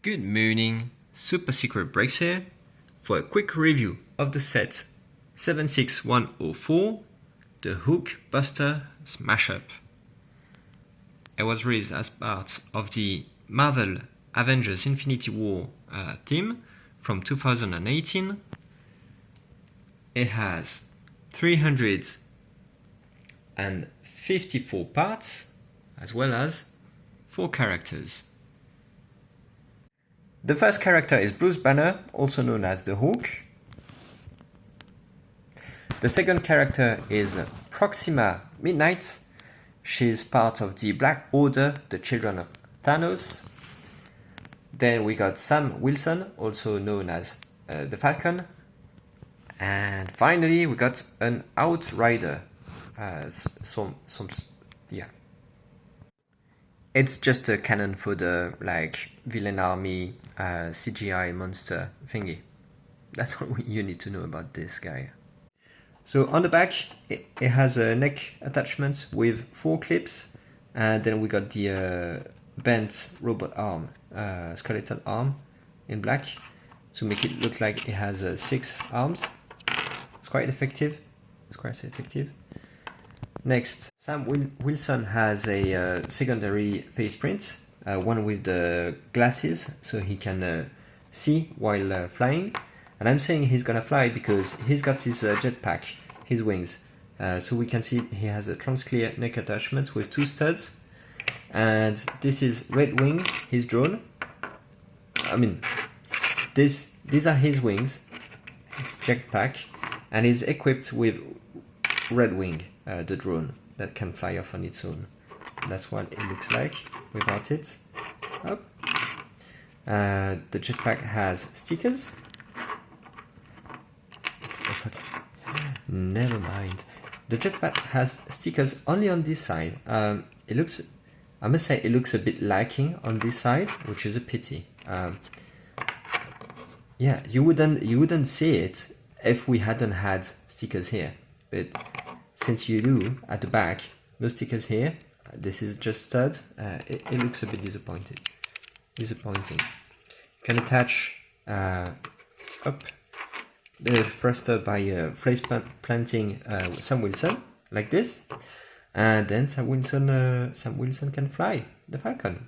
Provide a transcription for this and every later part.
Good morning, Super Secret Breaks here for a quick review of the set 76104, the Hulkbuster Smash-Up. It was released as part of the Marvel Avengers Infinity War theme from 2018. It has 354 parts as well as 4 characters. The first character is Bruce Banner, also known as the Hulk. The second character is Proxima Midnight. She's part of the Black Order, the children of Thanos. Then we got Sam Wilson, also known as the Falcon. And finally we got an Outrider. It's just a Canon for the villain army CGI monster thingy. That's all you need to know about this guy. So on the back it has a neck attachment with 4 clips, and then we got the bent robot arm, skeletal arm in black to make it look like it has 6 arms. It's quite effective. Next, Sam Wilson has a secondary face print, one with the glasses so he can see while flying. And I'm saying he's gonna fly because he's got his jetpack, his wings. So we can see he has a transclear neck attachment with 2 studs. And this is Red Wing, his drone. These are his wings, his jetpack, and he's equipped with Red Wing, the drone that can fly off on its own. That's what it looks like without it. Up. The jetpack has stickers. Never mind. The jetpack has stickers only on this side. I must say, it looks a bit lacking on this side, which is a pity. Yeah, you wouldn't see it if we hadn't had stickers here, but since you do at the back, no stickers here. This is just studs. It looks a bit disappointing. You can attach up the thruster by face planting Sam Wilson like this, and then Sam Wilson can fly the Falcon.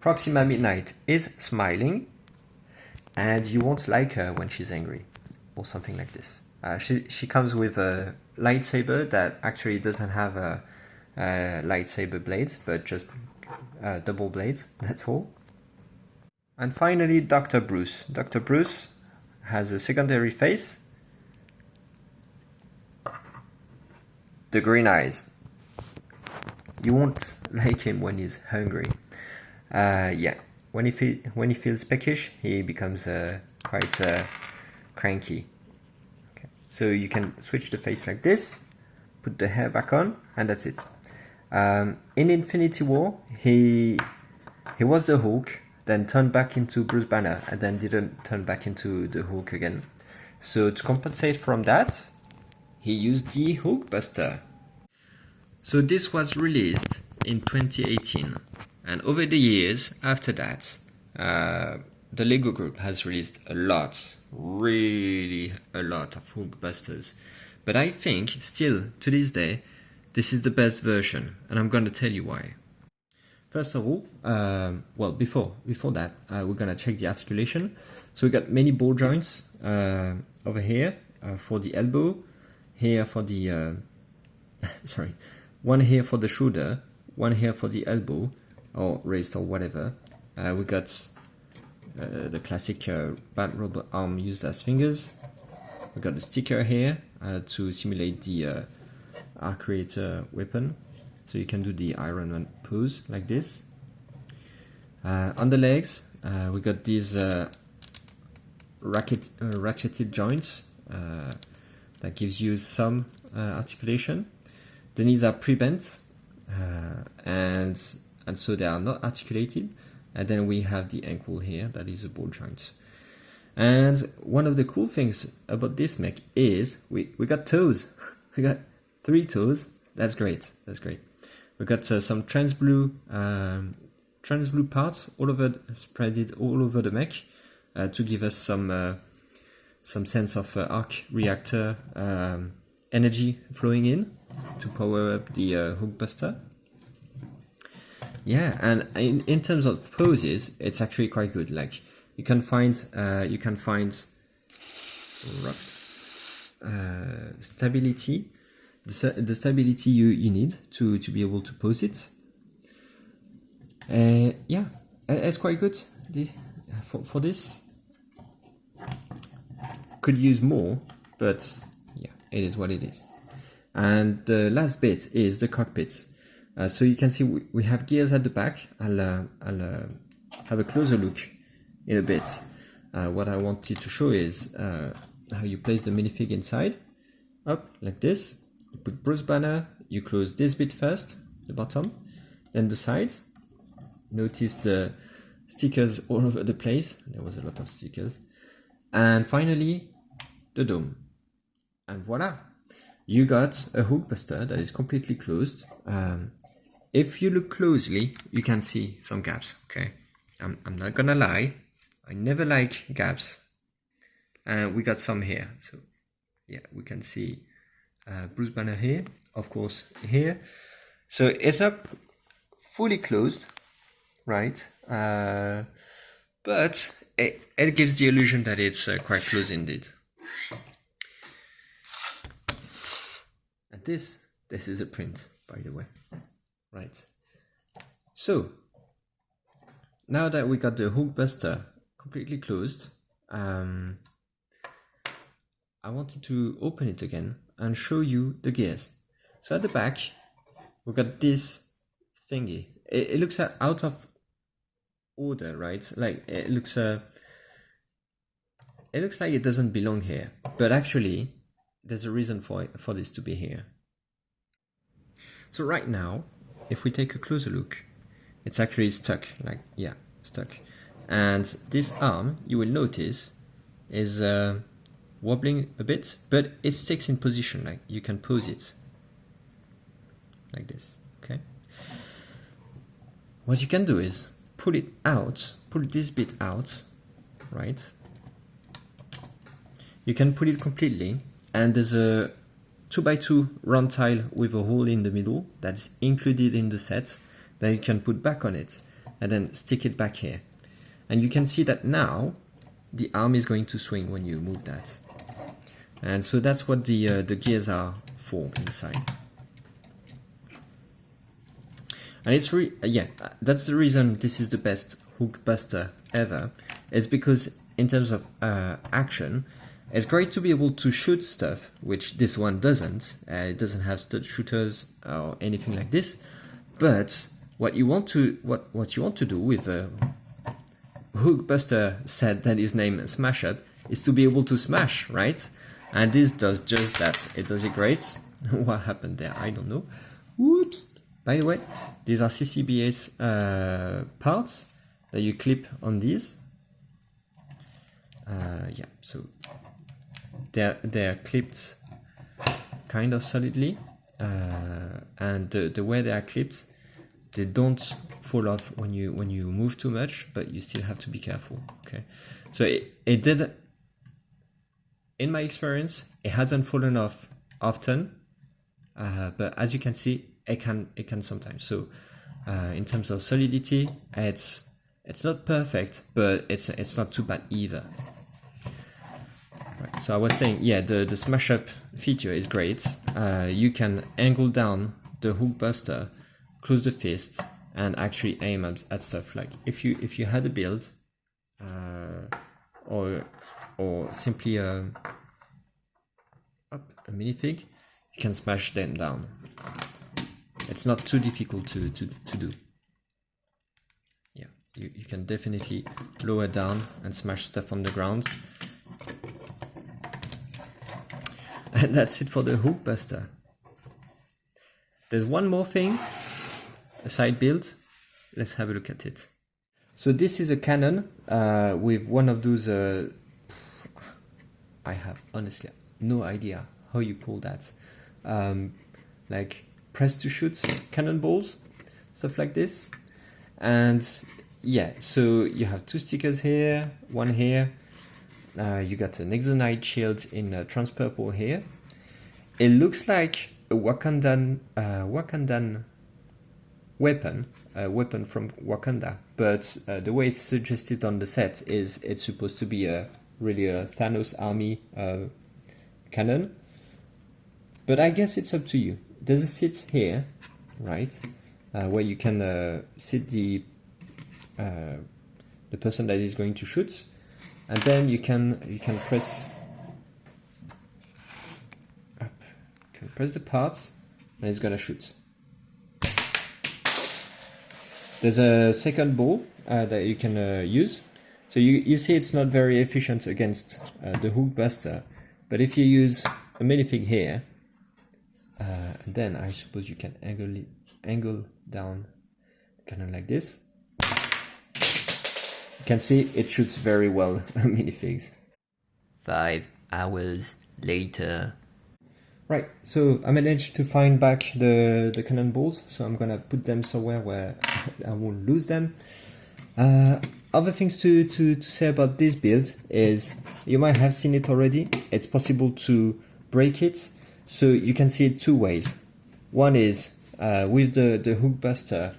Proxima Midnight is smiling, and you won't like her when she's angry, or something like this. She comes with a lightsaber that actually doesn't have lightsaber blades, but just double blades, that's all. And finally, Dr. Bruce. Dr. Bruce has a secondary face. The green eyes. You won't like him when he's hungry. Yeah, when he feels peckish, he becomes quite cranky. Okay. So you can switch the face like this, put the hair back on, and that's it. In Infinity War, he was the Hulk, then turned back into Bruce Banner, and then didn't turn back into the Hulk again. So to compensate from that, he used the Hulkbuster. So this was released in 2018, and over the years after that, the Lego Group has released really a lot of Hulkbusters. But I think, still, to this day, this is the best version, and I'm going to tell you why. First of all, well, before that, we're going to check the articulation. So we got many ball joints over here for the elbow, here for the, one here for the shoulder, one here for the elbow, or wrist or whatever. We got the classic bat robot arm used as fingers. We got the sticker here to simulate the Arc Creator weapon, so you can do the Iron Man pose like this. On the legs, we got these ratcheted joints that gives you some articulation. The knees are pre-bent, and so they are not articulated. And then we have the ankle here, that is a ball joint. And one of the cool things about this mech is we got toes. We got 3 toes. That's great. We got some trans blue transglue parts all over, spread it all over the mech to give us some sense of arc reactor energy flowing in to power up the Hulkbuster. Yeah, and in terms of poses, it's actually quite good. Like you can find stability, the stability you need to be able to pose it. Yeah, it's quite good. For this, could use more, but yeah, it is what it is. And the last bit is the cockpit. So you can see we have gears at the back. I'll have a closer look in a bit. What I wanted to show is how you place the minifig inside. Up like this. You put Bruce Banner. You close this bit first, the bottom, then the sides. Notice the stickers all over the place. There was a lot of stickers. And finally, the dome. And voila! You got a Hulkbuster that is completely closed. If you look closely, you can see some gaps, okay? I'm not gonna lie, I never like gaps. We got some here, so yeah, we can see Bruce Banner here, of course here. So it's not fully closed, right? But it gives the illusion that it's quite close indeed. And this is a print, by the way, right? So now that we got the Hulkbuster completely closed, I wanted to open it again and show you the gears. So at the back, we got this thingy. It looks out of order, right? Like it looks like it doesn't belong here, but actually there's a reason for this to be here. So right now, if we take a closer look, it's actually stuck, like, yeah, stuck. And this arm, you will notice, is wobbling a bit, but it sticks in position, like you can pose it like this, okay? What you can do is pull it out, pull this bit out, right? You can pull it completely, and there's a 2x2 round tile with a hole in the middle that's included in the set that you can put back on it and then stick it back here. And you can see that now the arm is going to swing when you move that. And so that's what the gears are for inside. And it's yeah, that's the reason this is the best Hulkbuster ever. It's because in terms of action, it's great to be able to shoot stuff, which this one doesn't. It doesn't have stud shooters or anything like this. But what you want to do with a Hulkbuster set that is named Smash-Up is to be able to smash, right? And this does just that. It does it great. What happened there? I don't know. Whoops. By the way, these are CCBS parts that you clip on these. Yeah, so they're clipped kind of solidly, and the way they are clipped, they don't fall off when you move too much, but you still have to be careful. Okay, so it did. In my experience, it hasn't fallen off often, but as you can see, it can sometimes. So in terms of solidity, it's not perfect, but it's not too bad either. Right, so I was saying, yeah, the smash-up feature is great. You can angle down the Hulkbuster, close the fist, and actually aim at stuff. Like if you had a build, or simply a minifig, you can smash them down. It's not too difficult to do. Yeah, you can definitely lower down and smash stuff on the ground. And that's it for the Hulkbuster. There's one more thing, a side build. Let's have a look at it. So this is a Canon with one of those, I have honestly no idea how you call that, like press to shoot cannonballs, stuff like this. And yeah, so you have 2 stickers here, one here. You got an Exonite shield in trans purple here. It looks like a Wakandan weapon, a weapon from Wakanda, but the way it's suggested on the set is it's supposed to be really a Thanos army cannon. But I guess it's up to you. There's a seat here, right, where you can sit the person that is going to shoot, and then you can press up, press the parts, and it's gonna shoot. There's a second ball that you can use. So you see it's not very efficient against the Hulkbuster, but if you use a minifig here, then I suppose you can angle down kind of like this. You can see it shoots very well minifigs. 5 hours later. Right, so I managed to find back the Canon balls, so I'm gonna put them somewhere where I won't lose them. Other things to say about this build is, you might have seen it already, it's possible to break it, so you can see it 2 ways. One is, with the Hulkbuster,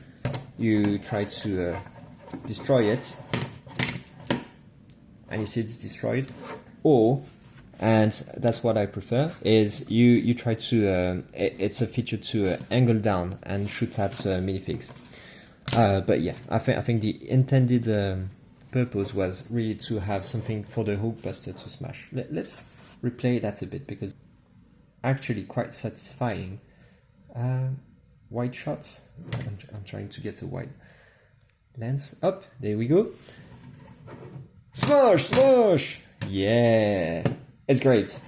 you try to destroy it, and you see it's destroyed, or, and that's what I prefer, is you try to, it's a feature to angle down and shoot at minifigs. But yeah, I think the intended purpose was really to have something for the Hulkbuster to smash. Let's replay that a bit, because actually quite satisfying. Wide shots. I'm trying to get a wide lens. Up, there we go. Smash, smash! Yeah, it's great.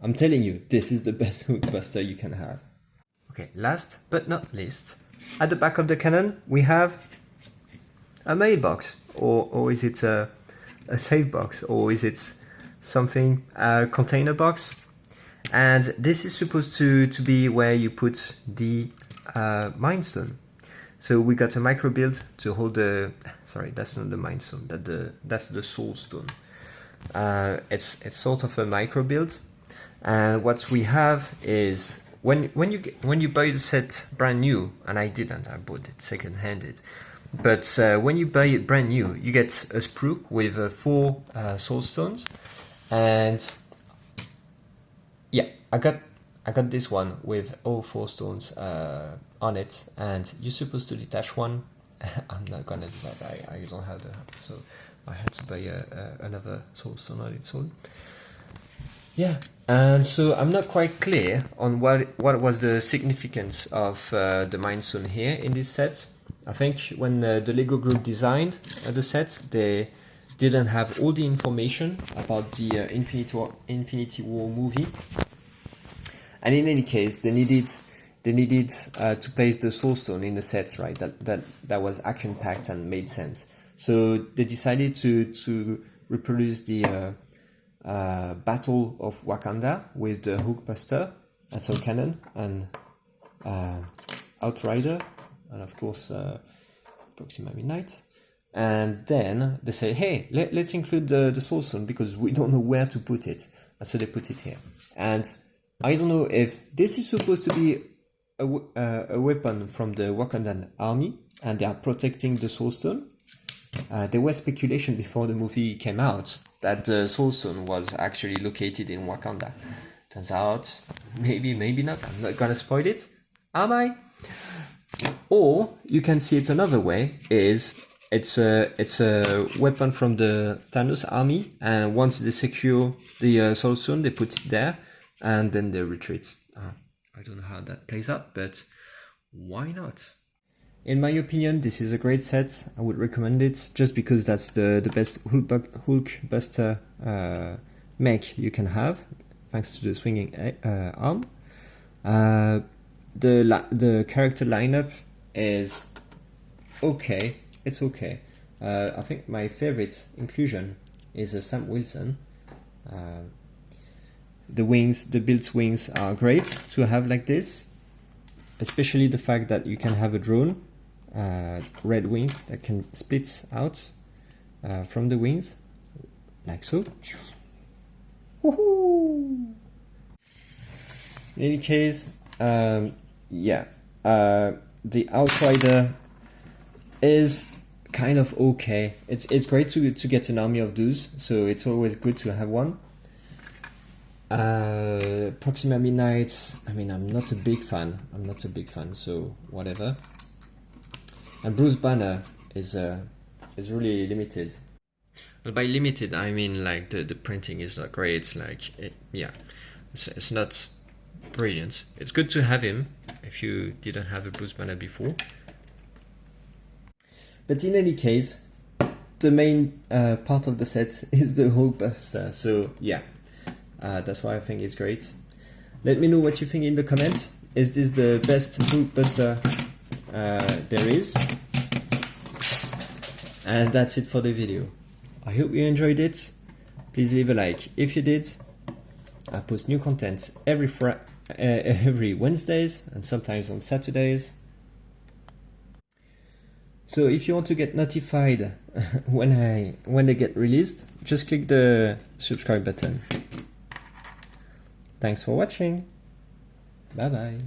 I'm telling you, this is the best Hulkbuster you can have. Okay, last but not least, at the back of the Canon, we have a mailbox, or is it a save box, or is it something, a container box? And this is supposed to be where you put the Mind Stone. So we got a micro build to hold the, sorry, that's not the Mind Stone, that's the Soul Stone. It's sort of a micro build, and what we have is, when you buy the set brand new, and I didn't, I bought it second-handed, but when you buy it brand new, you get a sprue with 4 soul stones, and yeah, I got this one with all 4 stones on it, and you're supposed to detach one. I'm not gonna do that. I don't have the, so I had to buy another soul stone on its own. Yeah, and so I'm not quite clear on what was the significance of the Mind Stone here in this set. I think when the Lego group designed the set, they didn't have all the information about the Infinity War movie, and in any case, they needed to place the Soul Stone in the sets, right? That was action packed and made sense. So they decided to reproduce the Battle of Wakanda with the Hulkbuster, and so Canon and Outrider, and of course Proxima Midnight. And then they say, hey, let's include the Soul Stone, because we don't know where to put it, and so they put it here. And I don't know if this is supposed to be a weapon from the Wakandan army, and they are protecting the Soul Stone. There was speculation before the movie came out that the Soul Stone was actually located in Wakanda. Turns out, maybe not. I'm not gonna spoil it, am I? Or you can see it another way: is it's a weapon from the Thanos army, and once they secure the Soul Stone, they put it there, and then they retreat. I don't know how that plays out, but why not? In my opinion, this is a great set. I would recommend it, just because that's the best Hulkbuster mech you can have, thanks to the swinging arm. The character lineup is okay. It's okay. I think my favorite inclusion is Sam Wilson. The built wings are great to have like this, especially the fact that you can have a drone red wing that can split out from the wings, like so. Woohoo! In any case, yeah, the Outrider is kind of okay. It's great to get an army of those, so it's always good to have one. Proxima Midnight, I mean, I'm not a big fan, so whatever. And Bruce Banner is really limited. But by limited, I mean like the printing is not great. It's like, yeah, it's not brilliant. It's good to have him if you didn't have a Bruce Banner before. But in any case, the main part of the set is the Hulkbuster. So yeah, that's why I think it's great. Let me know what you think in the comments. Is this the best Hulkbuster there is? And that's it for the video. I hope you enjoyed it. Please leave a like if you did. I post new content every Wednesdays and sometimes on Saturdays. So if you want to get notified when they get released, just click the subscribe button. Thanks for watching. Bye bye.